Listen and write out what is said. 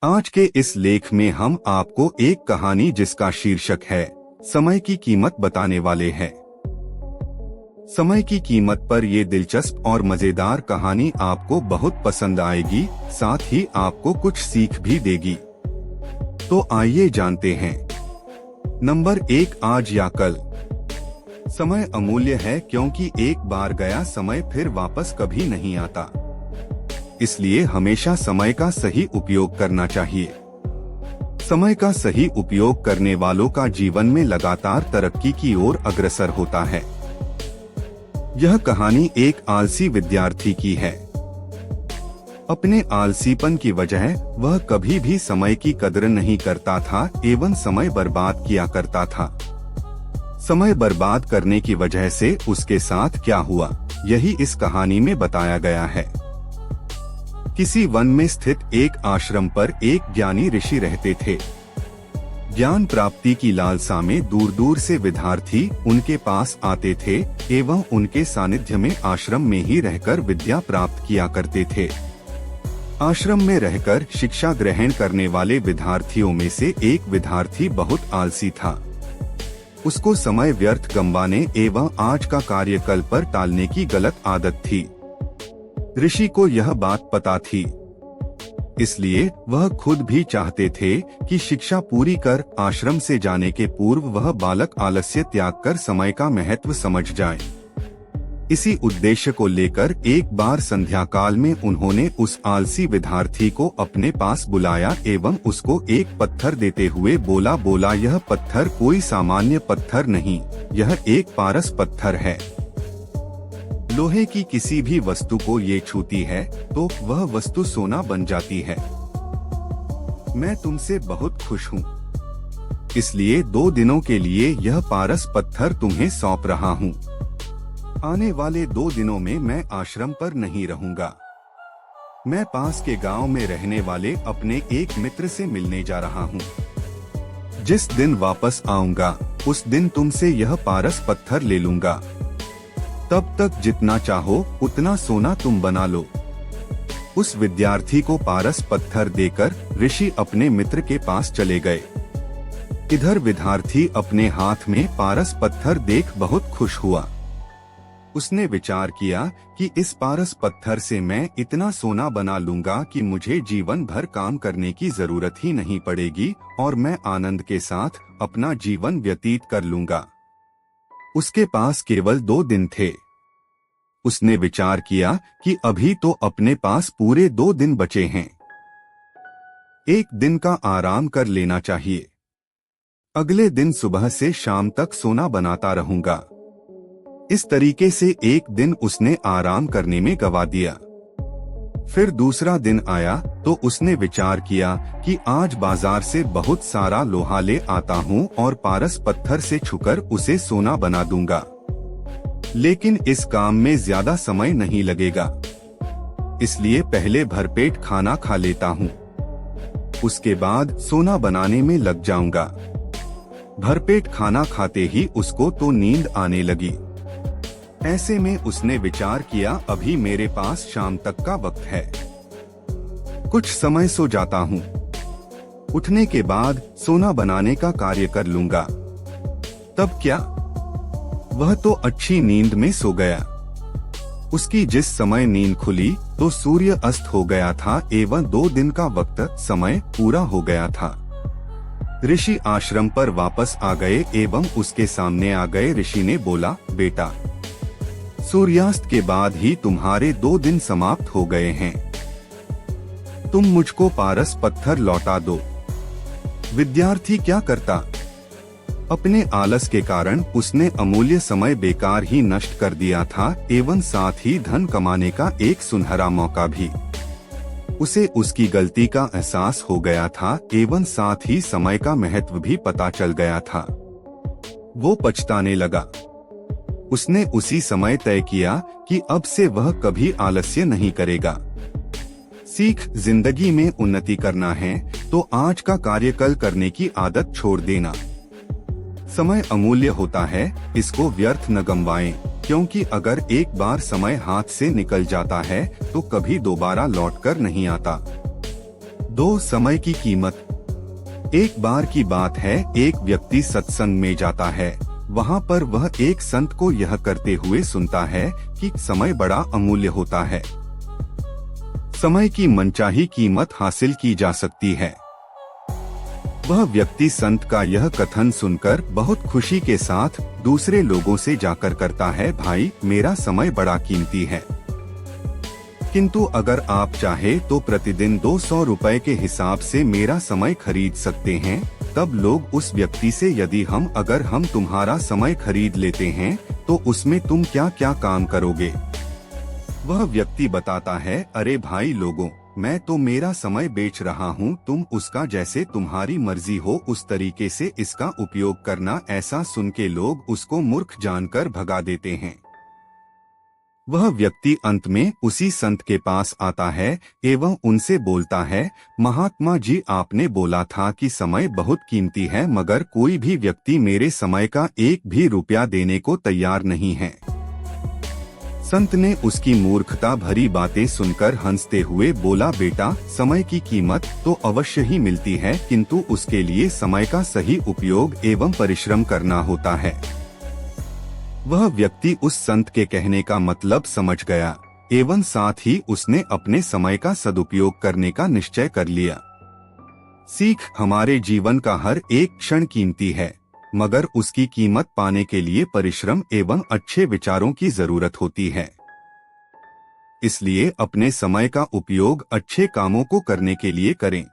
आज के इस लेख में हम आपको एक कहानी जिसका शीर्षक है समय की कीमत बताने वाले हैं। समय की कीमत पर ये दिलचस्प और मजेदार कहानी आपको बहुत पसंद आएगी, साथ ही आपको कुछ सीख भी देगी। तो आइए जानते हैं। नंबर 1, आज या कल। समय अमूल्य है क्योंकि एक बार गया समय फिर वापस कभी नहीं आता। इसलिए हमेशा समय का सही उपयोग करना चाहिए। समय का सही उपयोग करने वालों का जीवन में लगातार तरक्की की ओर अग्रसर होता है। यह कहानी एक आलसी विद्यार्थी की है। अपने आलसीपन की वजह वह कभी भी समय की कदर नहीं करता था एवं समय बर्बाद किया करता था। समय बर्बाद करने की वजह से उसके साथ क्या हुआ, यही इस कहानी में बताया गया है। किसी वन में स्थित एक आश्रम पर एक ज्ञानी ऋषि रहते थे। ज्ञान प्राप्ति की लालसा में दूर दूर से विद्यार्थी उनके पास आते थे एवं उनके सानिध्य में आश्रम में ही रहकर विद्या प्राप्त किया करते थे। आश्रम में रहकर शिक्षा ग्रहण करने वाले विद्यार्थियों में से एक विद्यार्थी बहुत आलसी था। उसको समय व्यर्थ गंवाने एवं आज का कार्य कल पर टालने की गलत आदत थी। ऋषि को यह बात पता थी, इसलिए वह खुद भी चाहते थे कि शिक्षा पूरी कर आश्रम से जाने के पूर्व वह बालक आलस्य त्याग कर समय का महत्व समझ जाए। इसी उद्देश्य को लेकर एक बार संध्या काल में उन्होंने उस आलसी विद्यार्थी को अपने पास बुलाया एवं उसको एक पत्थर देते हुए बोला, यह पत्थर कोई सामान्य पत्थर नहीं, यह एक पारस पत्थर है। लोहे की किसी भी वस्तु को ये छूती है तो वह वस्तु सोना बन जाती है। मैं तुमसे बहुत खुश हूँ, इसलिए 2 दिनों के लिए यह पारस पत्थर तुम्हें सौंप रहा हूँ। आने वाले 2 दिनों में मैं आश्रम पर नहीं रहूँगा। मैं पास के गांव में रहने वाले अपने एक मित्र से मिलने जा रहा हूँ। जिस दिन वापस आऊँगा उस दिन तुमसे यह पारस पत्थर ले लूँगा। तब तक जितना चाहो उतना सोना तुम बना लो। उस विद्यार्थी को पारस पत्थर देकर ऋषि अपने मित्र के पास चले गए। इधर विद्यार्थी अपने हाथ में पारस पत्थर देख बहुत खुश हुआ। उसने विचार किया कि इस पारस पत्थर से मैं इतना सोना बना लूंगा कि मुझे जीवन भर काम करने की जरूरत ही नहीं पड़ेगी और मैं आनंद के साथ अपना जीवन व्यतीत कर लूंगा। उसके पास केवल 2 दिन थे। उसने विचार किया कि अभी तो अपने पास पूरे 2 दिन बचे हैं। एक दिन का आराम कर लेना चाहिए। अगले दिन सुबह से शाम तक सोना बनाता रहूंगा। इस तरीके से एक दिन उसने आराम करने में गवा दिया। फिर दूसरा दिन आया तो उसने विचार किया कि आज बाजार से बहुत सारा लोहा ले आता हूँ और पारस पत्थर से छूकर उसे सोना बना दूंगा। लेकिन इस काम में ज्यादा समय नहीं लगेगा, इसलिए पहले भरपेट खाना खा लेता हूँ, उसके बाद सोना बनाने में लग जाऊंगा। भरपेट खाना खाते ही उसको तो नींद आने लगी। ऐसे में उसने विचार किया अभी मेरे पास शाम तक का वक्त है, कुछ समय सो जाता हूँ। उठने के बाद सोना बनाने का कार्य कर लूंगा। तब क्या, वह तो अच्छी नींद में सो गया। उसकी जिस समय नींद खुली तो सूर्य अस्त हो गया था एवं 2 दिन का वक्त समय पूरा हो गया था। ऋषि आश्रम पर वापस आ गए एवं उसके सामने आ गए। ऋषि ने बोला, बेटा, सूर्यास्त के बाद ही तुम्हारे 2 दिन समाप्त हो गए हैं। तुम मुझको पारस पत्थर लौटा दो। विद्यार्थी क्या करता? अपने आलस के कारण उसने अमूल्य समय बेकार ही नष्ट कर दिया था एवं साथ ही धन कमाने का एक सुनहरा मौका भी। उसे उसकी गलती का एहसास हो गया था एवं साथ ही समय का महत्व भी पता चल गया था। वो पछताने लगा। उसने उसी समय तय किया कि अब से वह कभी आलस्य नहीं करेगा। सीख, जिंदगी में उन्नति करना है तो आज का कार्य कल करने की आदत छोड़ देना। समय अमूल्य होता है, इसको व्यर्थ न गंवाएं, क्योंकि अगर एक बार समय हाथ से निकल जाता है तो कभी दोबारा लौटकर नहीं आता। दो, समय की कीमत। एक बार की बात है, एक व्यक्ति सत्संग में जाता है। वहाँ पर वह एक संत को यह करते हुए सुनता है कि समय बड़ा अमूल्य होता है, समय की मनचाही कीमत हासिल की जा सकती है। वह व्यक्ति संत का यह कथन सुनकर बहुत खुशी के साथ दूसरे लोगों से जाकर करता है, भाई मेरा समय बड़ा कीमती है, किंतु अगर आप चाहे तो प्रतिदिन 200 रुपए के हिसाब से मेरा समय खरीद सकते हैं। तब लोग उस व्यक्ति से, यदि अगर हम तुम्हारा समय खरीद लेते हैं तो उसमें तुम क्या क्या काम करोगे? वह व्यक्ति बताता है, अरे भाई लोगों, मैं तो मेरा समय बेच रहा हूँ, तुम उसका जैसे तुम्हारी मर्जी हो उस तरीके से इसका उपयोग करना। ऐसा सुन के लोग उसको मूर्ख जानकर भगा देते हैं। वह व्यक्ति अंत में उसी संत के पास आता है एवं उनसे बोलता है, महात्मा जी आपने बोला था कि समय बहुत कीमती है, मगर कोई भी व्यक्ति मेरे समय का एक भी रुपया देने को तैयार नहीं है। संत ने उसकी मूर्खता भरी बातें सुनकर हंसते हुए बोला, बेटा समय की कीमत तो अवश्य ही मिलती है, किंतु उसके लिए समय का सही उपयोग एवं परिश्रम करना होता है। वह व्यक्ति उस संत के कहने का मतलब समझ गया एवं साथ ही उसने अपने समय का सदुपयोग करने का निश्चय कर लिया। सीख, हमारे जीवन का हर एक क्षण कीमती है, मगर उसकी कीमत पाने के लिए परिश्रम एवं अच्छे विचारों की जरूरत होती है। इसलिए अपने समय का उपयोग अच्छे कामों को करने के लिए करें।